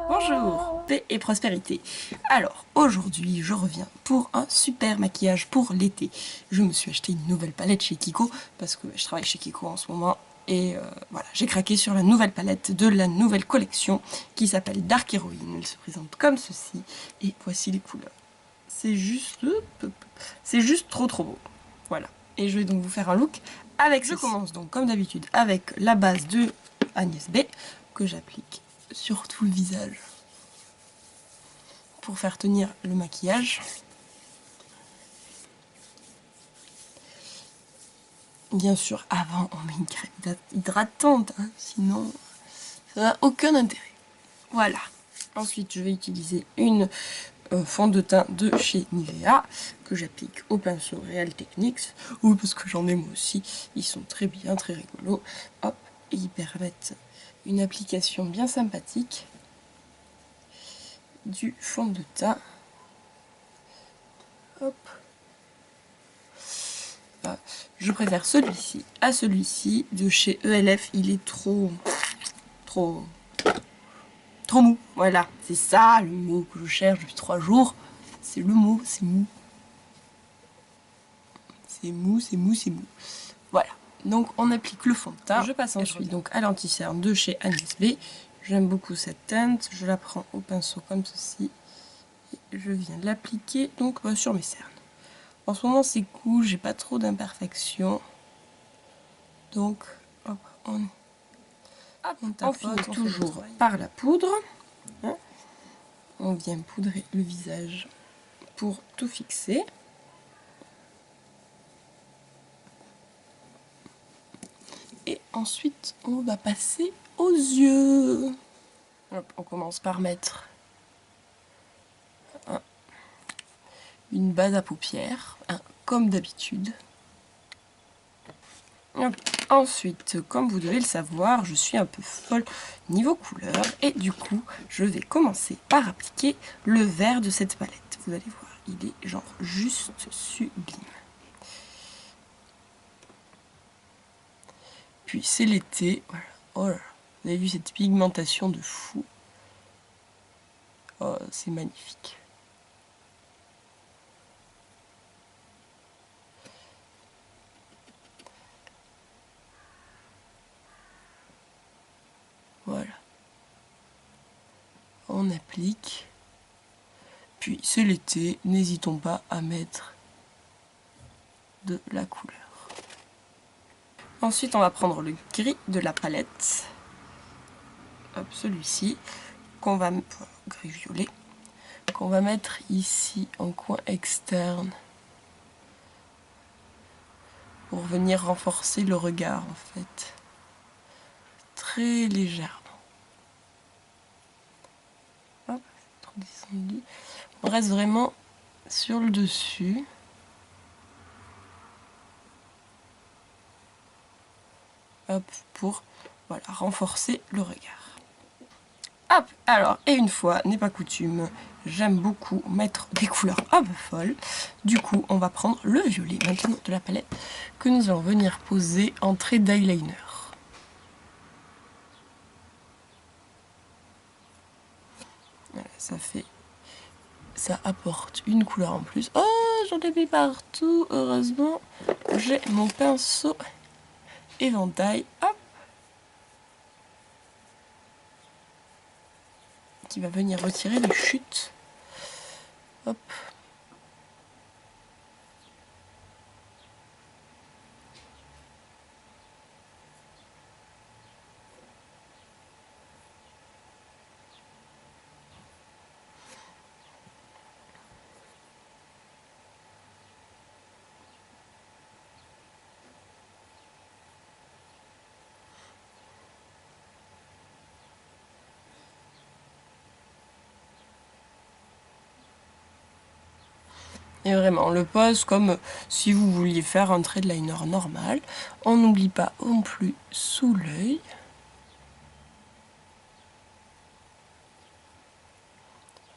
Bonjour, paix et prospérité. Alors, aujourd'hui, je reviens pour un super maquillage pour l'été. Je me suis acheté une nouvelle palette chez Kiko, parce que je travaille chez Kiko en ce moment. Et voilà, j'ai craqué sur la nouvelle palette de la nouvelle collection qui s'appelle Dark Heroine. Elle se présente comme ceci, et voici les couleurs. C'est juste trop beau. Voilà, et je vais donc vous faire un look avec ceci. Je commence donc comme d'habitude avec la base de Agnès B, que j'applique sur tout le visage pour faire tenir le maquillage. Bien sûr, avant on met une crème hydratante, hein, sinon ça n'a aucun intérêt. Voilà. Ensuite, je vais utiliser une fond de teint de chez Nivea que j'applique au pinceau Real Techniques. Oui, parce que j'en ai moi aussi. Ils sont très bien, très rigolos. Hop, et ils permettent une application bien sympathique du fond de teint. Hop. Je préfère celui-ci à celui-ci de chez ELF. Il est trop mou. Voilà, c'est ça le mot que je cherche depuis 3 jours. C'est le mot, c'est mou. C'est mou, c'est mou, c'est mou. Voilà. Donc on applique le fond de teint. Je passe ensuite donc à l'anti-cerne de chez Agnès B. J'aime beaucoup cette teinte. Je la prends au pinceau comme ceci. Et je viens l'appliquer donc sur mes cernes. En ce moment c'est cool, j'ai pas trop d'imperfections. Donc hop, on tapote toujours par la poudre. Hein, on vient poudrer le visage pour tout fixer. Et ensuite, on va passer aux yeux. Hop, on commence par mettre une base à paupières, comme d'habitude. Ensuite, comme vous devez le savoir, je suis un peu folle niveau couleur. Et du coup, je vais commencer par appliquer le vert de cette palette. Vous allez voir, il est genre juste sublime. Puis c'est l'été, voilà. Oh là là, vous avez vu cette pigmentation de fou. Oh, c'est magnifique. Voilà. On applique. Puis c'est l'été, n'hésitons pas à mettre de la couleur. Ensuite, on va prendre le gris de la palette. Hop, celui-ci, qu'on va gris-violet, qu'on va mettre ici en coin externe pour venir renforcer le regard en fait, très légèrement. Hop, trop descendu. On reste vraiment sur le dessus. Hop, pour voilà, renforcer le regard. Hop, alors, et une fois n'est pas coutume, j'aime beaucoup mettre des couleurs un peu folles. Du coup, on va prendre le violet maintenant de la palette que nous allons venir poser en trait d'eyeliner. Voilà, ça apporte une couleur en plus. Oh, j'en ai mis partout, heureusement. J'ai mon pinceau éventail, hop, qui va venir retirer les chutes. Hop. Et vraiment, on le pose comme si vous vouliez faire un trait de liner normal. On n'oublie pas non plus sous l'œil.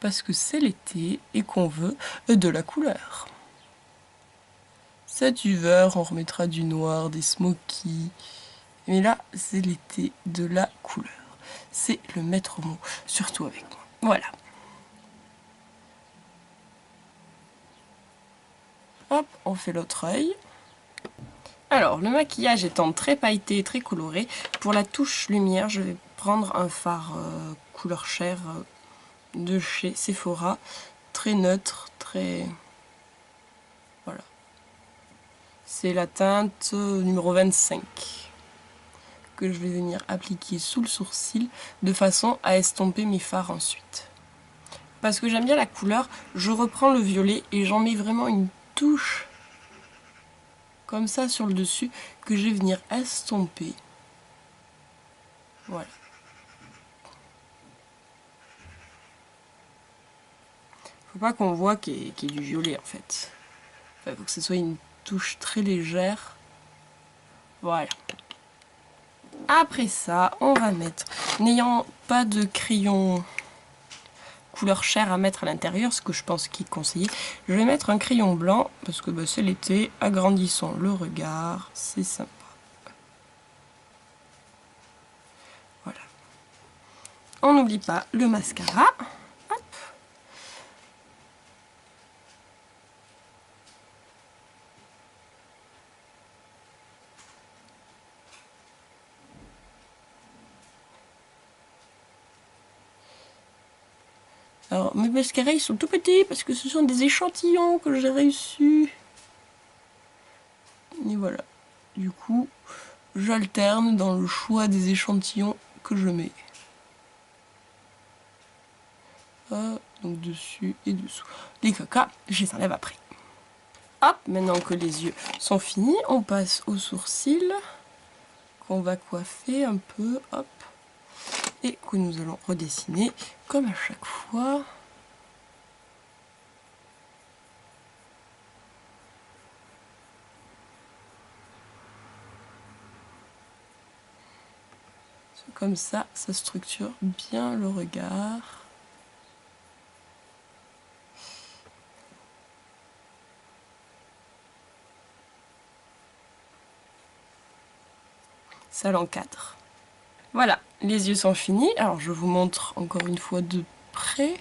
Parce que c'est l'été et qu'on veut de la couleur. cet hiver, on remettra du noir, des smokies. Mais là, c'est l'été de la couleur. C'est le maître mot, surtout avec moi. Voilà. Hop, on fait l'autre œil. Alors, le maquillage étant très pailleté, très coloré, pour la touche lumière, je vais prendre un fard couleur chair de chez Sephora. Très neutre, très... Voilà. C'est la teinte numéro 25 que je vais venir appliquer sous le sourcil de façon à estomper mes fards ensuite. Parce que j'aime bien la couleur, je reprends le violet et j'en mets vraiment une touche comme ça sur le dessus que je vais venir estomper. Voilà. Faut pas qu'on voit qu'il y ait du violet en fait. Enfin, faut que ce soit une touche très légère. Voilà. Après ça, on va mettre, n'ayant pas de crayon couleur chair à mettre à l'intérieur, ce que je pense qu'il est conseillé, je vais mettre un crayon blanc, parce que bah, c'est l'été, agrandissons le regard, c'est sympa. Voilà. On n'oublie pas le mascara. Hop. Alors, mes mascaras, ils sont tout petits parce que ce sont des échantillons que j'ai reçus. Et voilà. Du coup, j'alterne dans le choix des échantillons que je mets. Donc dessus et dessous. Les cacas, je les enlève après. Hop, maintenant que les yeux sont finis, on passe aux sourcils qu'on va coiffer un peu, hop, et que nous allons redessiner comme à chaque fois. Comme ça structure bien le regard. Ça l'encadre. Voilà, les yeux sont finis. Alors je vous montre encore une fois de près.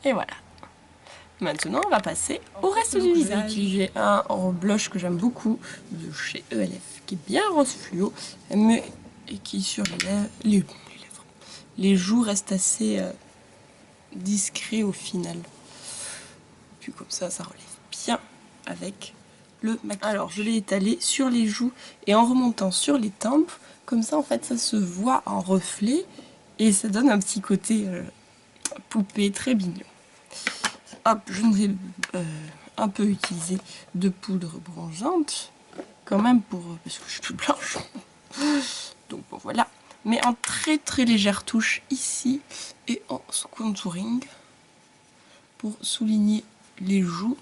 Et voilà. Maintenant, on va passer au reste du visage. J'ai un blush que j'aime beaucoup de chez ELF, qui est bien rose fluo, mais qui sur les joues restent assez discret au final. Puis comme ça relève bien avec le maquillage. Alors, je l'ai étalé sur les joues et en remontant sur les tempes. Comme ça, en fait, ça se voit en reflet et ça donne un petit côté poupée très mignon. Hop, je vais un peu utiliser de poudre bronzante, quand même, parce que je suis plus blanche. Donc bon, voilà. Mais en très très légère touche ici et en contouring pour souligner les joues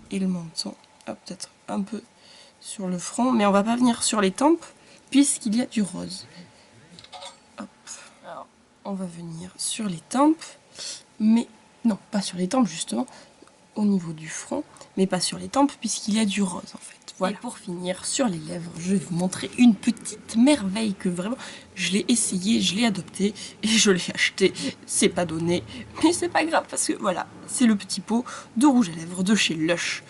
et le menton. Peut-être un peu sur le front, mais on va pas venir sur les tempes puisqu'il y a du rose. Hop. Alors, on va venir sur les tempes, mais non, pas sur les tempes justement, au niveau du front, mais pas sur les tempes puisqu'il y a du rose en fait. Voilà. Et pour finir, sur les lèvres, je vais vous montrer une petite merveille que vraiment, je l'ai essayé, je l'ai adopté et je l'ai acheté. C'est pas donné, mais c'est pas grave parce que voilà, c'est le petit pot de rouge à lèvres de chez Lush.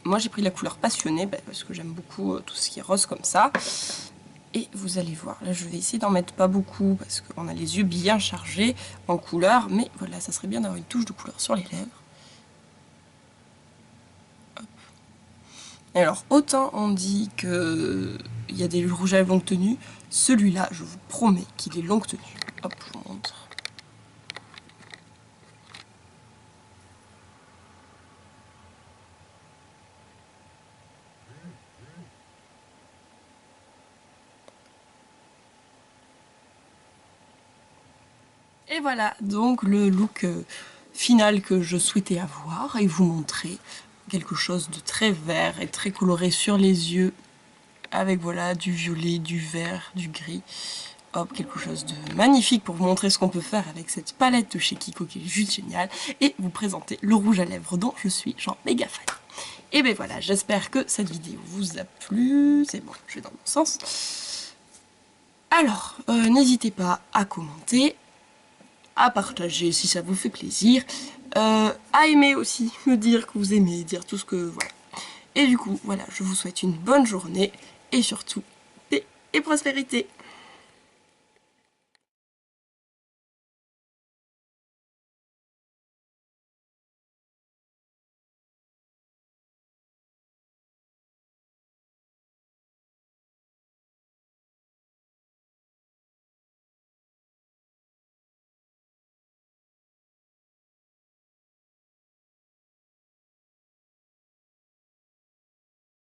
Moi j'ai pris la couleur passionnée parce que j'aime beaucoup tout ce qui est rose comme ça. Et vous allez voir, là je vais essayer d'en mettre pas beaucoup parce qu'on a les yeux bien chargés en couleur, mais voilà, ça serait bien d'avoir une touche de couleur sur les lèvres. Et alors, autant on dit qu'il y a des rouges à lèvres longue tenue, celui-là, je vous promets qu'il est longue tenue. Hop, je vous montre. Et voilà, donc le look final que je souhaitais avoir et vous montrer quelque chose de très vert et très coloré sur les yeux avec voilà du violet, du vert, du gris. hop, quelque chose de magnifique pour vous montrer ce qu'on peut faire avec cette palette de chez Kiko qui est juste géniale, et vous présenter le rouge à lèvres dont je suis genre méga fan. Et ben voilà, j'espère que cette vidéo vous a plu. C'est bon, je vais dans le bon sens. Alors, n'hésitez pas à commenter, à partager si ça vous fait plaisir, à aimer aussi, me dire que vous aimez, dire tout ce que... voilà. Et du coup, voilà, je vous souhaite une bonne journée, et surtout, paix et prospérité.